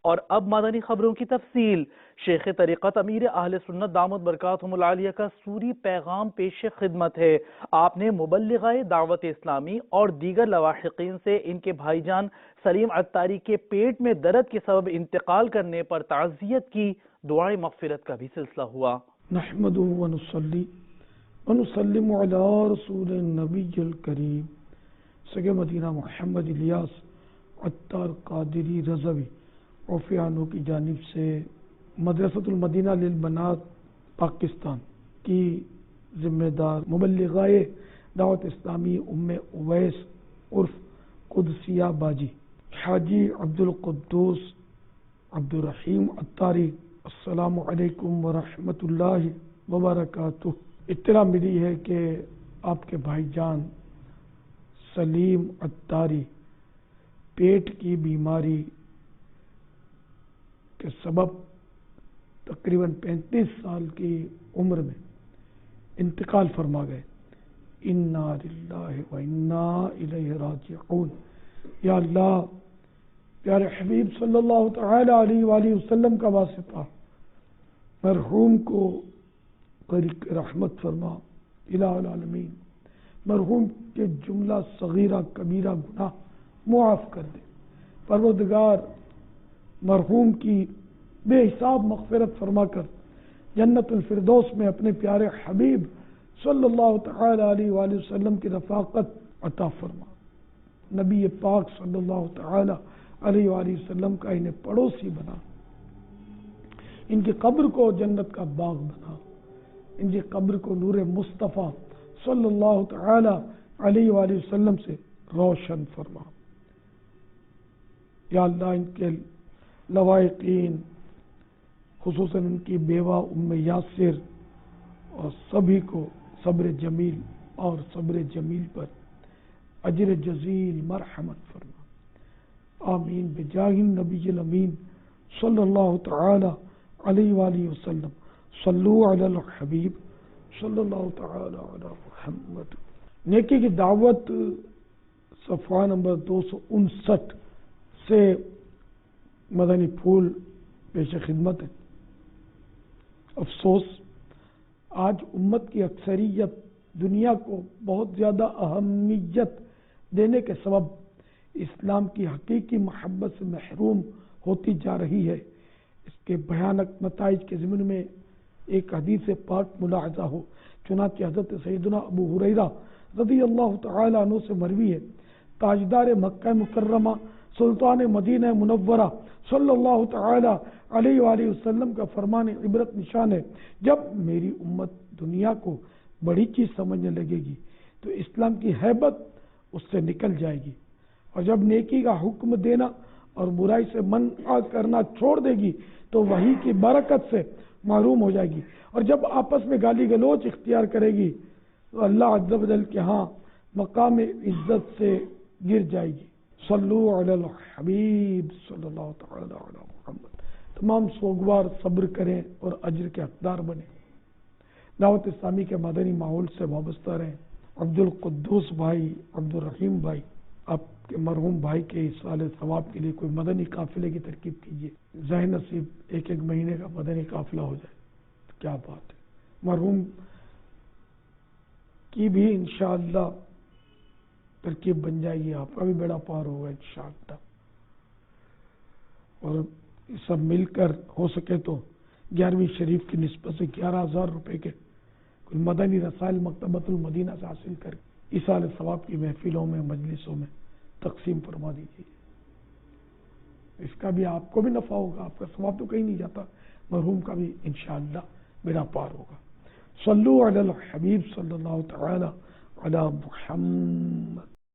اور اب مدنی خبروں کی تفصیل۔ شیخ طریقت امیر اہل سنت دامت برکاتہم العالیہ کا سوری پیغام پیش خدمت ہے۔ آپ نے مبلغہ دعوت اسلامی اور دیگر لواحقین سے ان کے بھائی جان سلیم عطاری کے پیٹ میں درد کے سبب انتقال کرنے پر تعزیت کی، دعائے مغفرت کا بھی سلسلہ ہوا۔ نحمدہ ونصلی ونسلم علی رسول النبی الکریم سگے مدینہ محمد الیاس عطار قادری رضوی عفیانو کی جانب سے مدرسۃ المدینہ للبنات پاکستان کی ذمہ دار مبلغہ دعوت اسلامی ام اویس عرف قدسیہ باجی حاجی عبدالقدوس عبدالرحیم عطاری، السلام علیکم ورحمۃ اللہ وبرکاتہ۔ اطلاع ملی ہے کہ آپ کے بھائی جان سلیم عطاری پیٹ کی بیماری کے سبب تقریباً 35 سال کی عمر میں انتقال فرما گئے۔ انا للہ و انا الیہ راجعون۔ یا اللہ، پیارے حبیب صلی اللہ تعالی علیہ وآلہ وسلم کا واسطہ مرحوم کو غریق رحمت فرما الہ العالمین۔ مرحوم کے جملہ صغیرہ کبیرہ گناہ معاف کر دے پروردگار، مرحوم کی بے حساب مغفرت فرما کر جنت الفردوس میں اپنے پیارے حبیب صلی اللہ تعالی علیہ وآلہ وسلم کی رفاقت عطا فرما۔ نبی پاک صلی اللہ تعالی علیہ وآلہ وسلم کا انہیں پڑوسی بنا، ان کی قبر کو جنت کا باغ بنا، ان کی قبر کو نور مصطفیٰ صلی اللہ تعالی علیہ وآلہ وسلم سے روشن فرما۔ یا اللہ، ان کے لوائقین خصوصاً ان کی بیوہ ام یاسر اور سبھی کو صبر جمیل اور صبر جمیل پر اجر جزیل مرحمت فرما، آمین بجاہ النبی الامین صلی اللہ تعالی علیہ وآلہ وسلم۔ صلو علی الحبیب صلی اللہ تعالی علی محمد۔ نیکی کی دعوت صفحہ نمبر 259 سے مدنی پھول پیش خدمت ہے۔ افسوس، آج امت کی اکثریت دنیا کو بہت زیادہ اہمیت دینے کے سبب اسلام کی حقیقی محبت سے محروم ہوتی جا رہی ہے۔ اس کے بھیانک نتائج کے ضمن میں ایک حدیث پاک ملاحظہ ہو، چنانچہ حضرت سیدنا ابو ہریرہ رضی اللہ تعالی عنہ سے مروی ہے، تاجدار مکہ مکرمہ سلطان مدینہ منورہ صلی اللہ تعالی علیہ وآلہ وسلم کا فرمان عبرت نشان ہے، جب میری امت دنیا کو بڑی چیز سمجھنے لگے گی تو اسلام کی ہیبت اس سے نکل جائے گی، اور جب نیکی کا حکم دینا اور برائی سے منع کرنا چھوڑ دے گی تو وحی کی برکت سے محروم ہو جائے گی، اور جب آپس میں گالی گلوچ اختیار کرے گی تو اللہ عز و جل کے ہاں مقام عزت سے گر جائے گی۔ صلو علی الحبیب صلی اللہ تعالی علی محمد۔ تمام سوگوار صبر کریں اور اجر کے حقدار بنیں، دعوت اسلامی کے مدنی ماحول سے وابستہ رہیں۔ عبدالقدوس بھائی، عبدالرحیم بھائی، آپ کے مرحوم بھائی کے ایصال ثواب کے لیے کوئی مدنی قافلے کی ترکیب کیجیے۔ ذہن نصیب ایک مہینے کا مدنی قافلہ ہو جائے، کیا بات ہے۔ مرحوم کی بھی انشاءاللہ ترکیب بن جائے گی، آپ کا بھی بیڑا پار ہوگا انشاءاللہ۔ اور سب مل کر ہو سکے تو 11ویں شریف کی نسبت سے 11,000 روپے کے کوئی مدنی رسائل مکتبۃ المدینہ سے حاصل کر ایصال ثواب کی محفلوں میں، مجلسوں میں تقسیم فرما دیجیے۔ اس کا بھی آپ کو بھی نفع ہوگا، آپ کا ثواب تو کہیں نہیں جاتا، مرحوم کا بھی انشاءاللہ بیڑا پار ہوگا۔ صلو علی الحبیب صلی اللہ تعالی علی محمد۔